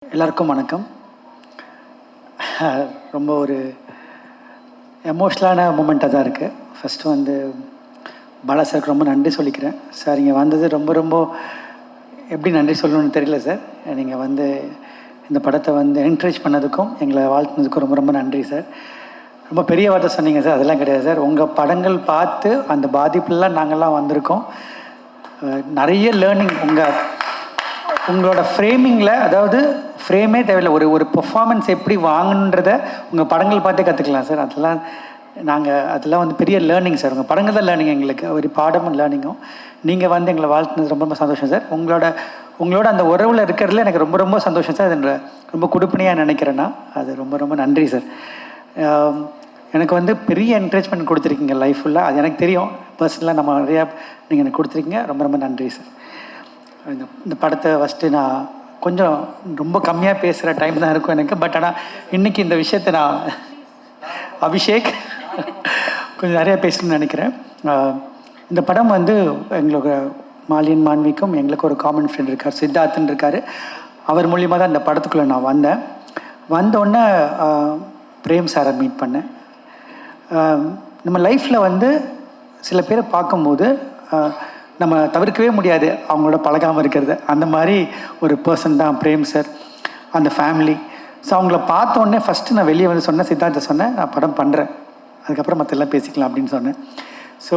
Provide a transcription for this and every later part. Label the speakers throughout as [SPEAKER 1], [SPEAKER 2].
[SPEAKER 1] எல்லாருக்கும் வணக்கம். ரொம்ப ஒரு எமோஷ்னலான மூமெண்ட்டாக தான் இருக்குது. ஃபஸ்ட்டு வந்து பாலா சாருக்கு ரொம்ப நன்றி சொல்லிக்கிறேன். சார் இங்கே வந்தது ரொம்ப ரொம்ப எப்படி நன்றி சொல்லணும்னு தெரியல சார். நீங்கள் வந்து இந்த படத்தை வந்து என்கரேஜ் பண்ணதுக்கும் எங்களை வாழ்த்துனதுக்கும் ரொம்ப ரொம்ப நன்றி சார். ரொம்ப பெரிய வார்த்தை சொன்னீங்க சார், அதெல்லாம் கிடையாது சார். உங்கள் படங்கள் பார்த்து அந்த பாதிப்புலாம் நாங்கள்லாம் வந்திருக்கோம். நிறைய லேர்னிங் உங்களோட ஃப்ரேமிங்கில், அதாவது ஃப்ரேமே தேவையில்லை, ஒரு பெர்ஃபார்மன்ஸ் எப்படி வாங்கணுன்றதை உங்கள் படங்கள் பார்த்தே கற்றுக்கலாம் சார். அதெல்லாம் வந்து பெரிய லேர்னிங் சார். உங்கள் படங்கள் தான் லேர்னிங் எங்களுக்கு, ஒரு பாடமும் லேர்னிங்கும். நீங்கள் வந்து எங்களை வாழ்த்துனது ரொம்ப ரொம்ப சந்தோஷம் சார். உங்களோட அந்த உறவில் இருக்கிறதுல எனக்கு ரொம்ப ரொம்ப சந்தோஷம் சார். அது ரொம்ப கொடுப்பனையாக நினைக்கிறேன்னா அது ரொம்ப ரொம்ப நன்றி சார். எனக்கு வந்து பெரிய என்கரேஜ்மெண்ட் கொடுத்துருக்கீங்க லைஃப் ஃபுல்லாக, அது எனக்கு தெரியும். பர்சனலாக நம்ம நிறையா நீங்கள் எனக்கு கொடுத்துருக்கீங்க. ரொம்ப ரொம்ப நன்றி சார். இந்த படத்தை ஃபஸ்ட்டு நான் கொஞ்சம் ரொம்ப கம்மியாக பேசுகிற டைம் தான் இருக்கும் எனக்கு. பட் ஆனால் இன்றைக்கி இந்த விஷயத்தை நான் அபிஷேக் கொஞ்சம் நிறையா பேசணும்னு நினைக்கிறேன். இந்த படம் வந்து எங்களுக்கு மாலியன் மான்விக்கும் எங்களுக்கு ஒரு காமன் ஃப்ரெண்ட் இருக்கார், சித்தார்த்துன்னு இருக்கார். அவர் மூலியமாக தான் இந்த படத்துக்குள்ளே நான் வந்தோடனே பிரேம் சாரை மீட் பண்ணேன். நம்ம லைஃப்பில் வந்து சில பேரை பார்க்கும்போது நம்ம தவிர்க்கவே முடியாது அவங்களோட பழகாமல் இருக்கிறது. அந்த மாதிரி ஒரு பர்சன் தான் பிரேம் சார், அந்த ஃபேமிலி. ஸோ அவங்கள பார்த்தோன்னே ஃபஸ்ட்டு நான் வெளியே வந்து சொன்னேன், சித்தார்த்த சொன்னேன், நான் படம் பண்ணுறேன், அதுக்கப்புறம் மற்றெல்லாம் பேசிக்கலாம் அப்படின்னு சொன்னேன். ஸோ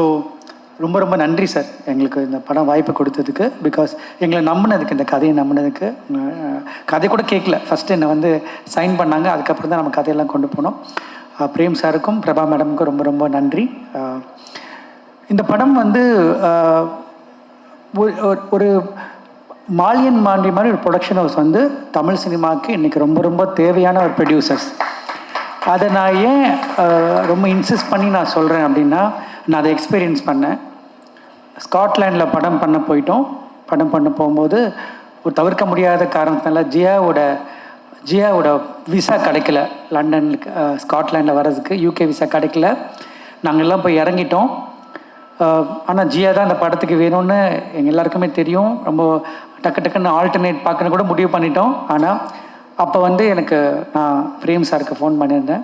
[SPEAKER 1] ரொம்ப ரொம்ப நன்றி சார் எங்களுக்கு இந்த படம் வாய்ப்பு கொடுத்ததுக்கு. பிகாஸ் எங்களை நம்பினதுக்கு, இந்த கதையை நம்பினதுக்கு. கதை கூட கேட்கல, ஃபஸ்ட்டு என்னை வந்து சைன் பண்ணாங்க, அதுக்கப்புறம் தான் நம்ம கதையெல்லாம் கொண்டு போனோம். பிரேம் சாருக்கும் பிரபா மேடமுக்கும் ரொம்ப ரொம்ப நன்றி. இந்த படம் வந்து ஒரு மாலியன் மாண்டி மாதிரி ஒரு ப்ரொடக்ஷன் ஹவுஸ் வந்து தமிழ் சினிமாவுக்கு இன்றைக்கி ரொம்ப ரொம்ப தேவையான ஒரு ப்ரொடியூசர்ஸ். அதை நான் ஏன் ரொம்ப இன்சிஸ்ட் பண்ணி நான் சொல்கிறேன் அப்படின்னா, நான் அதை எக்ஸ்பீரியன்ஸ் பண்ணேன். ஸ்காட்லாண்டில் படம் பண்ண போகும்போது ஒரு தவிர்க்க முடியாத காரணத்தினால ஜியாவோட விசா கிடைக்கல. லண்டனுக்கு ஸ்காட்லாண்டில் வர்றதுக்கு யூகே விசா கிடைக்கல. நாங்கள் எல்லாம் போய் இறங்கிட்டோம். ஆனால் ஜியா தான் அந்த படத்துக்கு வேணும்னு எங்கள் எல்லாருக்குமே தெரியும். ரொம்ப டக்குன்னு ஆல்டர்னேட் பார்க்கணும் கூட முடிவு பண்ணிட்டோம். ஆனால் அப்போ வந்து நான் பிரேம் சாருக்கு ஃபோன் பண்ணியிருந்தேன்.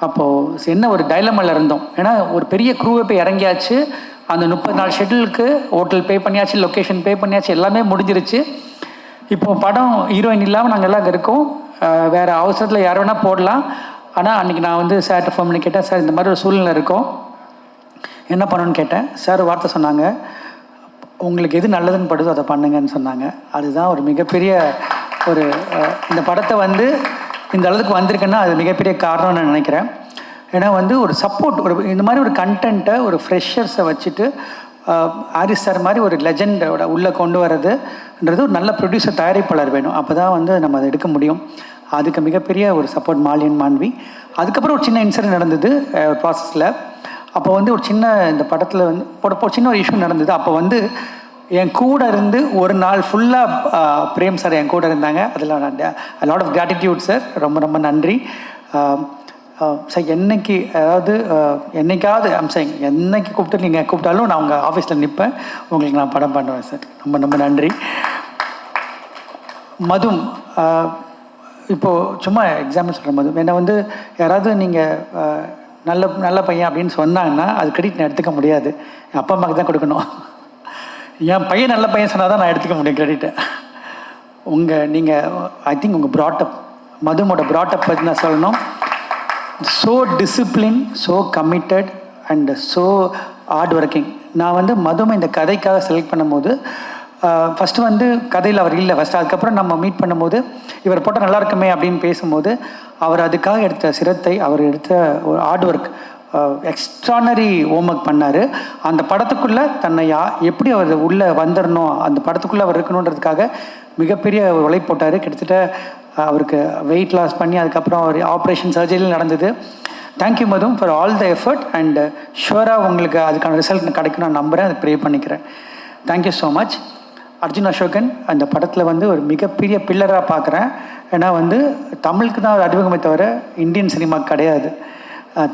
[SPEAKER 1] அப்போது என்ன ஒரு டைலமாவில் இருந்தோம். ஏன்னா ஒரு பெரிய க்ரூவை போய் இறங்கியாச்சு, அந்த 30 நாள் ஷெட்யூலுக்கு ஹோட்டல் பே பண்ணியாச்சு, லொக்கேஷன் பே பண்ணியாச்சு, எல்லாமே முடிஞ்சிருச்சு. இப்போது படம் ஹீரோயின் இல்லாமல் நாங்கள் எல்லாம் அங்கே இருக்கோம். வேறு அவசரத்தில் யார் வேணால் போடலாம். ஆனால் அன்றைக்கி நான் வந்து சார்கிட்ட ஃபோன் பண்ணி கேட்டேன், சார் இந்த மாதிரி ஒரு சூழ்நிலை இருக்கோம், என்ன பண்ணணும்னு கேட்டேன். சார் வார்த்தை சொன்னாங்க, உங்களுக்கு எது நல்லதுன்னு படுதோ அதை பண்ணுங்கன்னு சொன்னாங்க. அதுதான் ஒரு மிகப்பெரிய இந்த படத்தை வந்து இந்த அளவுக்கு வந்திருக்குன்னா அது மிகப்பெரிய காரணம்னு நான் நினைக்கிறேன். ஏன்னா வந்து ஒரு சப்போர்ட், இந்த மாதிரி ஒரு கண்டென்ட்டை ஒரு ஃப்ரெஷர்ஸை வச்சுட்டு ஆரிஸ் சார் மாதிரி ஒரு லெஜண்டோட உள்ளே கொண்டு வர்றதுன்றது ஒரு நல்ல ப்ரொடியூசர், தயாரிப்பாளர் வேணும். அப்போ தான் வந்து நம்ம அதை எடுக்க முடியும். அதுக்கு மிகப்பெரிய ஒரு சப்போர்ட் மாலியன் மாண்வி. அதுக்கப்புறம் ஒரு சின்ன இன்சிடென்ட் நடந்தது ப்ராசஸில். அப்போ வந்து இந்த படத்தில் வந்து ஒரு சின்ன ஒரு இஷ்யூ நடந்தது. அப்போ வந்து என் கூட இருந்து ஒரு நாள் ஃபுல்லாக பிரேம் சார் என் கூட இருந்தாங்க. அதில் லாட் ஆஃப் கிராட்டிடியூட் சார், ரொம்ப ரொம்ப நன்றி சார். என்னைக்காவது என்னைக்கு கூப்பிட்டு நீங்கள் கூப்பிட்டாலும் நான் உங்கள் ஆஃபீஸில் நிற்பேன், உங்களுக்கு நான் படம் பண்ணுவேன் சார். ரொம்ப ரொம்ப நன்றி. மதும் இப்போது சும்மா எக்ஸாம்பிள் சொல்கிறேன். மதும் என்னை வந்து யாராவது நீங்கள் நல்ல பையன் அப்படின்னு சொன்னாங்கன்னா அது கிரெடிட் நான் எடுத்துக்க முடியாது, என் அப்பா அம்மாவுக்கு தான் கொடுக்கணும். என் பையன் நல்ல பையன் சொன்னால் தான் நான் எடுத்துக்க முடியும் கிரெடிட்டை. ஐ திங்க் உங்கள் ப்ராட்டப், மதுமோட ப்ராட்டப் பற்றி நான் சொல்லணும். So discipline, so committed and so hard working. நான் வந்து மதுமை இந்த கதைக்காக செலக்ட் பண்ணும்போது ஃபஸ்ட்டு வந்து கதையில் அவர் இல்லை ஃபஸ்ட்டு. அதுக்கப்புறம் நம்ம மீட் பண்ணும்போது இவர் போட்டால் நல்லா இருக்குமே அப்படின்னு பேசும்போது அவர் அதுக்காக எடுத்த சிரத்தை, அவர் எடுத்த ஒரு ஹார்ட் ஒர்க், எக்ஸ்ட்ரானரி ஹோம்ஒர்க் பண்ணார். அந்த படத்துக்குள்ளே தன்னை எப்படி அவர் உள்ளே வந்துடணும், அந்த படத்துக்குள்ளே அவர் இருக்கணுன்றதுக்காக மிகப்பெரிய உழைப்பு போட்டார். கிட்டத்தட்ட அவருக்கு வெயிட் லாஸ் பண்ணி அதுக்கப்புறம் ஒரு ஆப்ரேஷன் சர்ஜரியில் நடந்தது. Thank you madam for all the effort and ஷுவராக உங்களுக்கு அதுக்கான ரிசல்ட் கிடைக்கும் நான் நம்புகிறேன், அதை ப்ரே பண்ணிக்கிறேன். Thank you so much. Arjun Ashokan அந்த படத்தில் வந்து ஒரு மிகப்பெரிய பில்லராக பார்க்குறேன். ஏன்னா வந்து தமிழுக்கு தான் ஒரு அறிமுகமே தவிர இந்தியன் சினிமா கிடையாது.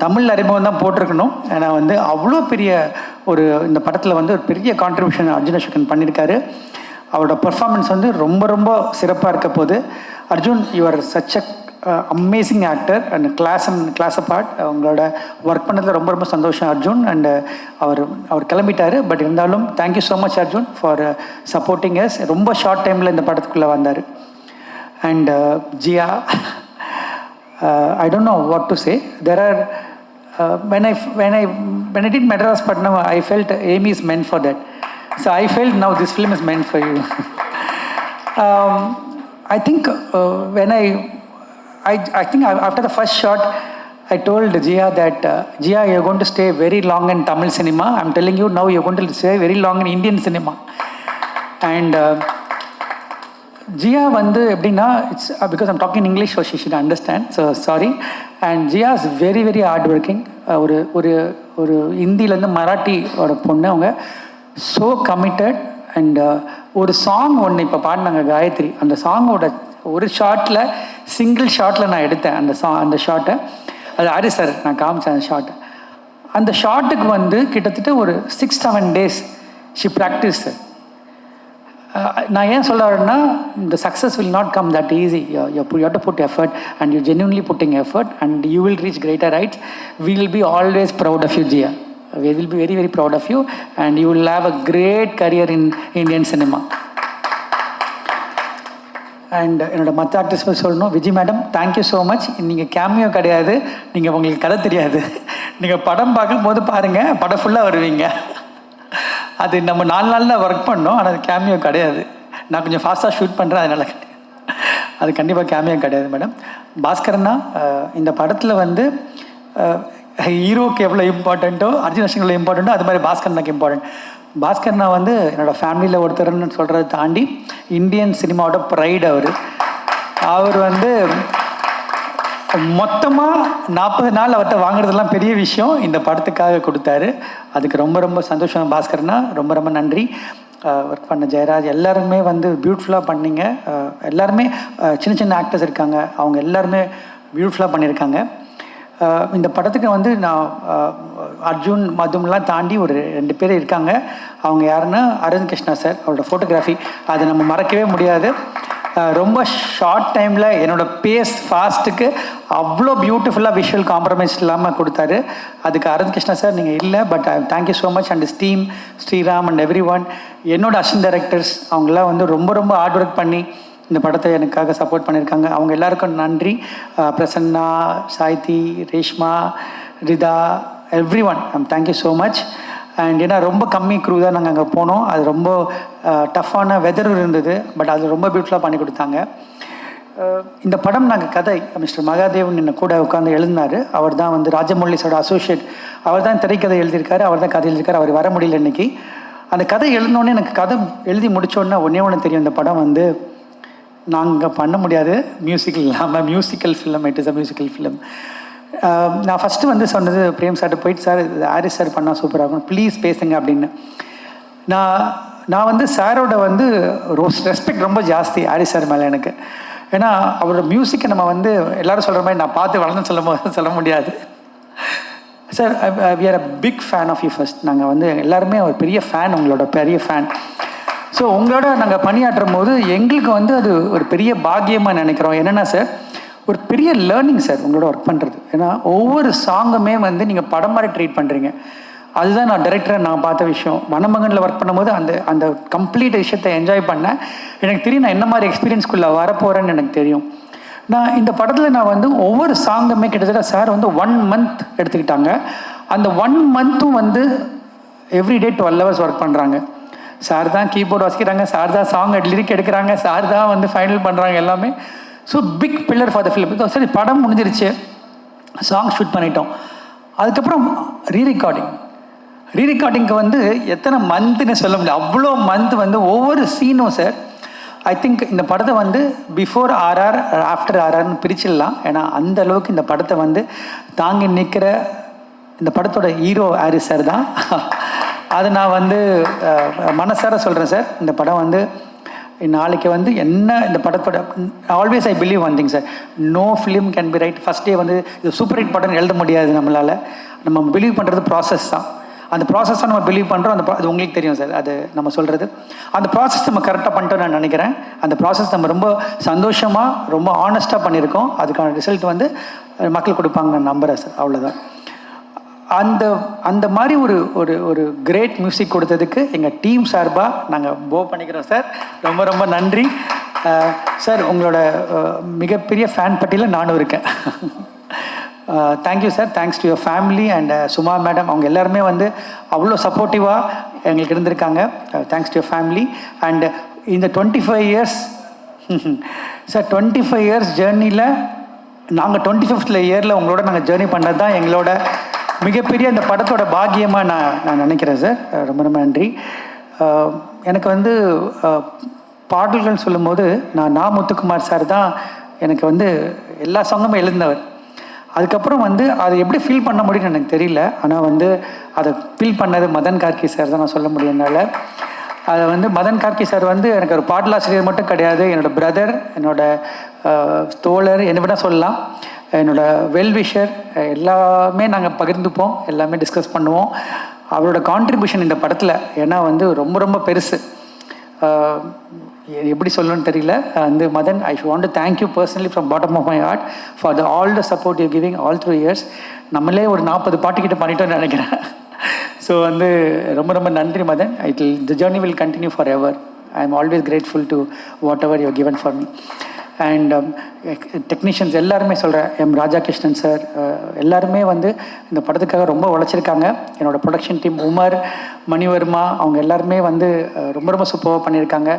[SPEAKER 1] தமிழ் அறிமுகம் தான் போட்டிருக்கணும். ஏன்னா வந்து அவ்வளோ பெரிய இந்த படத்தில் வந்து ஒரு பெரிய கான்ட்ரிபியூஷன் அர்ஜுன் அசோகன் பண்ணியிருக்காரு. அவரோட பர்ஃபார்மன்ஸ் வந்து ரொம்ப ரொம்ப சிறப்பாக இருக்க போது. Arjun, you are such a amazing actor and class apart. உங்களோட ஒர்க் பண்ணதில் ரொம்ப ரொம்ப சந்தோஷம் அர்ஜுன். அண்ட் அவர் கிளம்பிட்டார். பட் இருந்தாலும் thank you so much Arjun for supporting us. ரொம்ப ஷார்ட் டைமில் இந்த படத்துக்குள்ளே வந்தார். And Jiya, I don't know what to say. There are when I did Madras Patnam, I felt Amy is meant for that. So I felt now this film is meant for you. I think when I think after the first shot, I told Jia that Jia, you're going to stay very long in Tamil cinema. I'm telling you now, you're going to stay very long in Indian cinema. And Jia வந்து எப்படின்னா, it's because I'm talking English, so she should understand, so sorry. And Jia is very very hard working. ஒரு ஹிந்திலேருந்து மராட்டியோட பொண்ணு. அவங்க so committed. அண்ட் ஒரு song ஒன்று இப்போ பாடினாங்க காயத்ரி. அந்த சாங்கோட ஒரு ஷார்ட்டில், சிங்கிள் ஷார்ட்டில் நான் எடுத்தேன் அந்த ஷார்ட்டை. அது ஆரி சார் நான் காமிச்சேன் அந்த ஷார்ட்டை. அந்த ஷார்ட்டுக்கு வந்து கிட்டத்தட்ட ஒரு 6-7 days ஷி ப்ராக்டிஸ். நான் ஏன் சொல்ல வரேன்னா, இந்த success will not come that easy. You have to put effort and you genuinely putting effort and you will reach greater heights. We will be always proud of you Jia. We will be very very proud of you and you will have a great career in Indian cinema. And என்னோட மற்ற actors போய் சொல்லணும். Vijay madam, thank you so much. நீங்கள் cameo கிடையாது, நீங்கள் உங்களுக்கு கதை தெரியாது. நீங்கள் படம் பார்க்கும்போது பாருங்கள், படம் ஃபுல்லாக வருவீங்க. அது நம்ம 4 நாளில் ஒர்க் பண்ணோம், ஆனால் அது கேமியோ கிடையாது. நான் கொஞ்சம் ஃபாஸ்ட்டாக ஷூட் பண்ணுறேன், அதனால் அது கண்டிப்பாக கேமியோ கிடையாது மேடம். பாஸ்கரண்ணா, இந்த படத்தில் வந்து ஹீரோக்கு எவ்வளோ இம்பார்ட்டண்ட்டோ, அர்ஜுன் எவ்வளோ இம்பார்ட்டண்ட்டோ, அது மாதிரி பாஸ்கரனுக்கு இம்பார்ட்டன்ட். பாஸ்கரனா வந்து என்னோடய ஃபேமிலியில் ஒருத்தர்னு சொல்கிறத தாண்டி இந்தியன் சினிமாவோட ப்ரைடு அவர் வந்து மொத்தமாக 40 நாள் அவர்கிட்ட வாங்குறதெல்லாம் பெரிய விஷயம். இந்த படத்துக்காக கொடுத்தாரு. அதுக்கு ரொம்ப ரொம்ப சந்தோஷம் பாஸ்கரனா, ரொம்ப ரொம்ப நன்றி. ஒர்க் பண்ண ஜெயராஜ் எல்லாருமே வந்து பியூட்டிஃபுல்லாக பண்ணிங்க. எல்லாருமே சின்ன சின்ன ஆக்டர்ஸ் இருக்காங்க, அவங்க எல்லாருமே பியூட்டிஃபுல்லாக பண்ணியிருக்காங்க. இந்த படத்துக்கு வந்து நான் அர்ஜுன் மதும்லாம் தாண்டி ஒரு 2 பேர் இருக்காங்க. அவங்க யாருன்னா, அரவிந்த் கிருஷ்ணா சார், அவரோட ஃபோட்டோகிராஃபி அதை நம்ம மறக்கவே முடியாது. ரொம்ப ஷார்ட் டைமில் என்னோடய பேஸ் ஃபாஸ்ட்டுக்கு அவ்வளோ பியூட்டிஃபுல்லாக விஷுவல் காம்ப்ரமைஸ் இல்லாமல் கொடுத்தாரு. அதுக்கு அரவிந்த் கிருஷ்ணா சார் நீங்கள் இல்லை, but thank you so much. And team Sriram and everyone, என்னோட அசிஸ்டன்ட் டைரக்டர்ஸ், அவங்களாம் வந்து ரொம்ப ரொம்ப ஹார்ட் ஒர்க் பண்ணி இந்த படத்தை எனக்காக சப்போர்ட் பண்ணியிருக்காங்க. அவங்க எல்லாருக்கும் நன்றி. Prasanna, Saithi, Reshma, Ritha, everyone, thank you so much. And ஏன்னா ரொம்ப கம்மி க்ரூ தான் நாங்கள் அங்கே போனோம். அது ரொம்ப டஃப்பான வெதர் இருந்தது, பட் அது ரொம்ப பியூட்டிஃபுல்லாக பண்ணி கொடுத்தாங்க. இந்த படம் நாங்கள் கதை மிஸ்டர் மகாதேவன் என்ன கூட உட்காந்து எழுதினார். அவர் தான் வந்து ராஜமௌலிஸோட அசோசியேட். அவர் தான் திரைக்கதை எழுதியிருக்காரு, அவர் தான் கதை எழுதியிருக்காரு. அவர் வர முடியல இன்னைக்கு. அந்த கதை எழுதினோடனே, எனக்கு கதை எழுதி முடித்தோடனே ஒன்று தெரியும், இந்த படம் வந்து நாங்கள் பண்ண முடியாது மியூசிக்கல் இல்லாமல். Musical film, it is a musical film. நான் ஃபஸ்ட்டு வந்து சொன்னது பிரேம் சார்ட்டு போயிட்டு, சார் இது ஹாரிஸ் சார் பண்ணால் சூப்பராக இருக்கும், ப்ளீஸ் பேசுங்க அப்படின்னு. நான் வந்து சாரோட வந்து ரெஸ்பெக்ட் ரொம்ப ஜாஸ்தி ஹாரிஸ் சார் மேலே எனக்கு. ஏன்னா அவரோட மியூசிக்கை நம்ம வந்து எல்லோரும் சொல்கிற மாதிரி நான் பார்த்து வளர்ந்து சொல்ல முடியாது. Sir, we are a big fan of you. First நாங்கள் வந்து எல்லாருமே ஒரு பெரிய ஃபேன், உங்களோட பெரிய ஃபேன். ஸோ உங்களோட நாங்கள் பணியாற்றும் போது எங்களுக்கு வந்து அது ஒரு பெரிய பாக்கியமாக நினைக்கிறோம். என்னென்னா சார், ஒரு பெரிய லேர்னிங் சார் உங்களோட ஒர்க் பண்ணுறது. ஏன்னா ஒவ்வொரு சாங்குமே வந்து நீங்கள் படம் மாதிரி ட்ரீட் பண்ணுறீங்க. அதுதான் நான் டைரக்டராக நான் பார்த்த விஷயம். வனமகனில் ஒர்க் பண்ணும்போது அந்த கம்ப்ளீட் விஷயத்தை என்ஜாய் பண்ணேன். எனக்கு தெரியும் நான் என்ன மாதிரி எக்ஸ்பீரியன்ஸ்குள்ளே வரப்போகிறேன்னு எனக்கு தெரியும். நான் இந்த படத்தில் நான் வந்து ஒவ்வொரு சாங்குமே கிட்டத்தட்ட சார் வந்து 1 month எடுத்துக்கிட்டாங்க. அந்த 1 monthும் வந்து எவ்ரிடே 12 hours ஒர்க் பண்ணுறாங்க. சார் தான் கீபோர்டு வாசிக்கிறாங்க, சார் தான் சாங் லிரிக் எடுக்கிறாங்க, சார் தான் வந்து ஃபைனல் பண்ணுறாங்க எல்லாமே. So big pillar for the film. Because சரி, படம் முடிஞ்சிருச்சு, சாங் ஷூட் பண்ணிட்டோம். அதுக்கப்புறம் ரீரெக்கார்டிங்க்கு வந்து எத்தனை மந்த்துன்னு சொல்ல முடியாது, அவ்வளோ மந்த் வந்து ஒவ்வொரு சீனும் சார். ஐ திங்க் இந்த படத்தை வந்து பிஃபோர் ஆர்ஆர் ஆஃப்டர் ஆர்ஆர்னு பிரிச்சிடலாம். ஏன்னா அந்த அளவுக்கு இந்த படத்தை வந்து தாங்கி நிற்கிற இந்த படத்தோட ஹீரோ ஹாரிஸ் சார் தான். அது நான் வந்து மனசார சொல்கிறேன் சார். இந்த படம் வந்து நாளைக்கு வந்து என்ன இந்த படத்தோட always I believe one thing sir, no film can be right first day வந்து இது சூப்பர் ஹிட் படம் எழுத முடியாது நம்மளால். நம்ம பிலீவ் பண்ணுறது ப்ராசஸ் தான். அந்த ப்ராசஸை நம்ம பிலீவ் பண்ணுறோம். அது உங்களுக்கு தெரியும் சார், அது நம்ம சொல்கிறது. அந்த ப்ராசஸ் நம்ம கரெக்டாக பண்ணிட்டோம் நான் நினைக்கிறேன். அந்த ப்ராசஸ் நம்ம ரொம்ப சந்தோஷமாக ரொம்ப ஆனஸ்ட்டாக பண்ணியிருக்கோம். அதுக்கான ரிசல்ட் வந்து மக்கள் கொடுப்பாங்க நான் நம்புகிறேன் சார். அவ்வளோதான். அந்த மாதிரி ஒரு கிரேட் மியூசிக் கொடுத்ததுக்கு எங்கள் டீம் சார்பாக நாங்கள் பண்ணிக்கிறோம் சார். ரொம்ப ரொம்ப நன்றி சார். உங்களோட மிகப்பெரிய ஃபேன் பட்டியலில் நானும் இருக்கேன். Thank you sir. Thanks to your family and Suma madam. அவங்க எல்லாருமே வந்து அவ்வளோ சப்போர்ட்டிவாக எங்களுக்கு இருந்திருக்காங்க. Thanks to your family. And இந்த 25 இயர்ஸ் சார், 25 இயர்ஸ் ஜேர்னியில் நாங்கள் 25th இயரில் உங்களோட நாங்கள் ஜேர்னி பண்ணது தான் எங்களோட மிகப்பெரிய அந்த படத்தோட பாக்கியமாக நான் நினைக்கிறேன் சார். ரொம்ப ரொம்ப நன்றி. எனக்கு வந்து பாடல்கள் சொல்லும்போது நான் முத்துக்குமார் சார் தான் எனக்கு வந்து எல்லா சாங்குமே எழுந்தவர். அதுக்கப்புறம் வந்து அதை எப்படி ஃபீல் பண்ண முடியும்னு எனக்கு தெரியல. ஆனால் வந்து அதை ஃபீல் பண்ணது மதன் கார்கி சார் தான் நான் சொல்ல முடியும்னால. அதை வந்து மதன் கார்கி சார் வந்து எனக்கு ஒரு பாடலாசிரியர் மட்டும் கிடையாது, என்னோடய பிரதர், என்னோடய தோழர், என்ன விட சொல்லலாம், என்னோடய வெல்விஷர். எல்லாமே நாங்கள் பகிர்ந்துப்போம், எல்லாமே டிஸ்கஸ் பண்ணுவோம். அவரோட கான்ட்ரிபியூஷன் இந்த படத்தில் ஏன்னா வந்து ரொம்ப ரொம்ப பெருசு. எப்படி சொல்லணும்னு தெரியல. வந்து Madan, I want to thank you personally from bottom of my heart for all the support you giving all through years. நம்மளே ஒரு 40 பாட்டுக்கிட்ட பண்ணிட்டோன்னு நினைக்கிறேன். ஸோ வந்து ரொம்ப ரொம்ப நன்றி Madan. The journey will continue forever. I am always grateful to whatever you given for me. And technicians எல்லாருமே சொல்கிறேன், M Rajakrishnan sir எல்லாருமே வந்து இந்த படத்துக்காக ரொம்ப உழைச்சிருக்காங்க. என்னோடய ப்ரொடக்ஷன் டீம் உமர், மணிவர்மா, அவங்க எல்லாருமே வந்து ரொம்ப ரொம்ப சூப்பராக பண்ணியிருக்காங்க.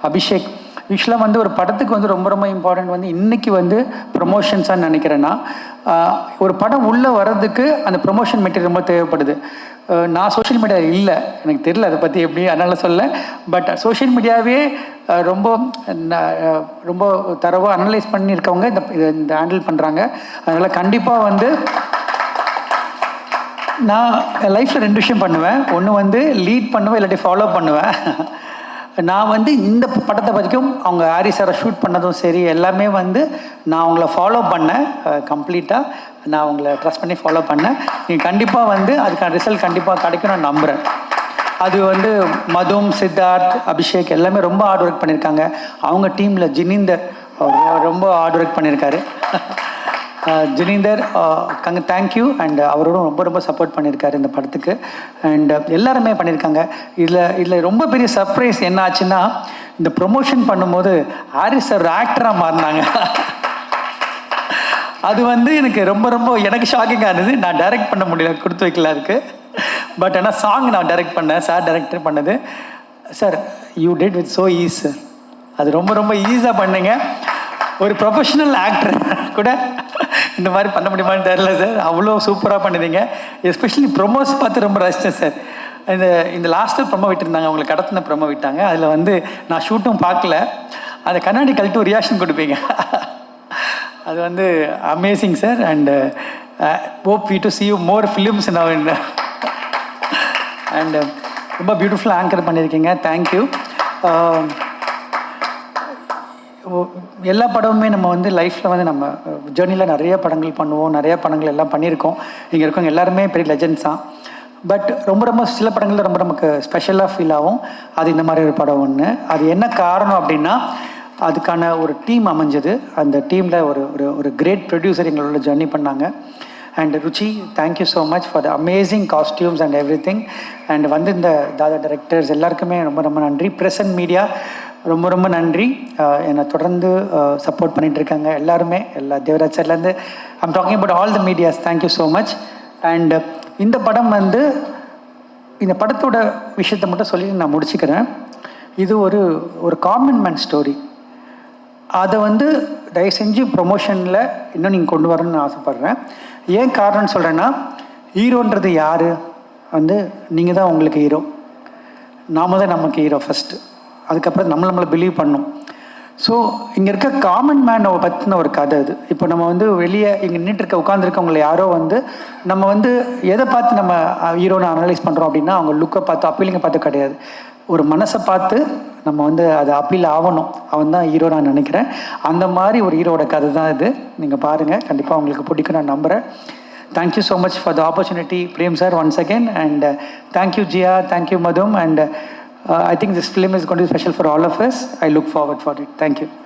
[SPEAKER 1] அபிஷேக். யூஸ்வலாக வந்து ஒரு படத்துக்கு வந்து ரொம்ப ரொம்ப இம்பார்ட்டன்ட் வந்து இன்றைக்கி வந்து ப்ரொமோஷன்ஸான்னு நினைக்கிறேன்னா, ஒரு படம் உள்ளே வர்றதுக்கு அந்த ப்ரொமோஷன் மெட்டீரியல் ரொம்ப தேவைப்படுது. நான் சோஷியல் மீடியா இல்லை, எனக்கு தெரியல அதை பற்றி எப்படி, அதனால் சொல்ல. பட் சோஷியல் மீடியாவே ரொம்ப ரொம்ப தரவாக அனலைஸ் பண்ணியிருக்கவங்க இந்த ஹேண்டில் பண்ணுறாங்க. அதனால் கண்டிப்பாக வந்து நான் லைஃப்பில் 2 விஷயம் பண்ணுவேன். ஒன்று வந்து லீட் பண்ணுவேன், இல்லாட்டி ஃபாலோ பண்ணுவேன். நான் வந்து இந்த படத்தை பற்றிக்கும் அவங்க ஹாரி சாரை ஷூட் பண்ணதும் சரி எல்லாமே வந்து நான் அவங்கள ஃபாலோ பண்ணேன். கம்ப்ளீட்டாக நான் அவங்கள ட்ரஸ்ட் பண்ணி ஃபாலோ பண்ணேன். நீங்கள் கண்டிப்பாக வந்து அதுக்கான ரிசல்ட் கண்டிப்பாக கிடைக்கும் நான் நம்புகிறேன். அது வந்து மதும், சித்தார்த், அபிஷேக் எல்லாமே ரொம்ப ஹார்ட் ஒர்க் பண்ணியிருக்காங்க. அவங்க டீமில் ஜினீந்தர் ரொம்ப ஹார்ட் ஒர்க் பண்ணியிருக்காரு. ஜினீந்தர் தேங்க்யூ. அண்ட் அவரோடும் ரொம்ப ரொம்ப சப்போர்ட் பண்ணியிருக்காரு இந்த படத்துக்கு. அண்ட் எல்லாருமே பண்ணியிருக்காங்க. இதில் ரொம்ப பெரிய சர்ப்ரைஸ் என்ன ஆச்சுன்னா, இந்த ப்ரொமோஷன் பண்ணும்போது ஹாரிஸ் சார் ஆக்டராக மாறினாங்க. அது வந்து எனக்கு ரொம்ப ரொம்ப எனக்கு ஷாக்கிங்காக இருந்தது. நான் டைரக்ட் பண்ண முடியல, கொடுத்து வைக்கல இருக்குது. பட் ஆனால் சாங் நான் டைரக்ட் பண்ணேன், சார் டைரக்டர் பண்ணது. Sir you did with so ease sir. அது ரொம்ப ரொம்ப ஈஸியாக பண்ணுங்க. ஒரு ப்ரொஃபஷனல் ஆக்டர் கூட இந்த மாதிரி பண்ண முடியுமான்னு தெரியல சார். அவ்வளோ சூப்பராக பண்ணுவீங்க. எஸ்பெஷலி ப்ரொமோஸ் பார்த்து ரொம்ப ரசித்தேன் சார். இந்த லாஸ்ட்டில் ப்ரொமோ விட்டுருந்தாங்க, அவங்களை கடத்தின ப்ரொமோ விட்டாங்க. அதில் வந்து நான் ஷூட்டும் பார்க்கல, அந்த கண்ணாடி கழட்டு ஒரு ரியாக்ஷன் கொடுப்பீங்க. அது வந்து amazing sir. And hope we to see you more films now. அண்ட் ரொம்ப பியூட்டிஃபுல்லாக ஆங்கர் பண்ணியிருக்கீங்க. தேங்க்யூ. எல்லா படமுமே நம்ம வந்து லைஃப்பில் வந்து நம்ம ஜேர்னியில் நிறைய படங்கள் பண்ணுவோம், நிறைய படங்கள் எல்லாம் பண்ணியிருக்கோம். இங்கே இருக்கவங்க எல்லாருமே பெரிய லெஜெண்ட்ஸ் தான். பட் ரொம்ப ரொம்ப சில படங்கள் ரொம்ப நமக்கு ஸ்பெஷலாக ஃபீல் ஆகும். அது இந்த மாதிரி ஒரு படம் ஒன்று. அது என்ன காரணம் அப்படின்னா, அதுக்கான ஒரு டீம் அமைஞ்சது. அந்த டீமில் ஒரு கிரேட் ப்ரொடியூசர் எங்களோட ஜர்னி பண்ணாங்க. And Ruchi, thank you so much for the amazing costumes and every thing. And வந்து இந்த தாதா டைரக்டர்ஸ் எல்லாருக்குமே ரொம்ப ரொம்ப நன்றி. ப்ரெஸ் அண்ட் மீடியா ரொம்ப ரொம்ப நன்றி. என்னை தொடர்ந்து சப்போர்ட் பண்ணிகிட்ருக்காங்க எல்லாருமே. தேவராஜ் சார்லேருந்து I'm talking about all the medias. Thank you so much. And இந்த படம் வந்து இந்த படத்தோட விஷயத்தை மட்டும் சொல்லி நான் முடிச்சுக்கிறேன். இது ஒரு காமன் மேன் ஸ்டோரி. அதை வந்து தயவு செஞ்சு ப்ரொமோஷனில் இன்னும் நீங்கள் கொண்டு வரணும்னு ஆசைப்பட்றேன். ஏன் காரணம்னு சொல்கிறேன்னா, ஹீரோன்றது யார் வந்து நீங்கள் தான் உங்களுக்கு ஹீரோ. நாம தான் நமக்கு ஹீரோ ஃபஸ்ட்டு. அதுக்கப்புறம் நம்மளை பிலீவ் பண்ணணும். ஸோ இங்கே இருக்க காமன் மேனை பற்றின ஒரு கதை அது. இப்போ நம்ம வந்து வெளியே இங்கே நின்றுட்டு உட்காந்துருக்கவங்களை யாரோ வந்து நம்ம வந்து எதை பார்த்து நம்ம ஹீரோனை அனலைஸ் பண்ணுறோம் அப்படின்னா, அவங்க லுக்கை பார்த்து அப்பீலிங்கை பார்த்து கிடையாது, ஒரு மனசை பார்த்து நம்ம வந்து அது அப்பீல் ஆகணும். அவன் தான் ஹீரோ நான் நினைக்கிறேன். அந்த மாதிரி ஒரு ஹீரோட கதை தான் இது. நீங்கள் பாருங்கள், கண்டிப்பாக உங்களுக்கு பிடிக்கும் நான் நம்புகிறேன். thank you so much for the opportunity, Prem sir, once again. And thank you, Jia. Thank you, Madhum. And I think this film is going to be special for all of us. I look forward for it. Thank you.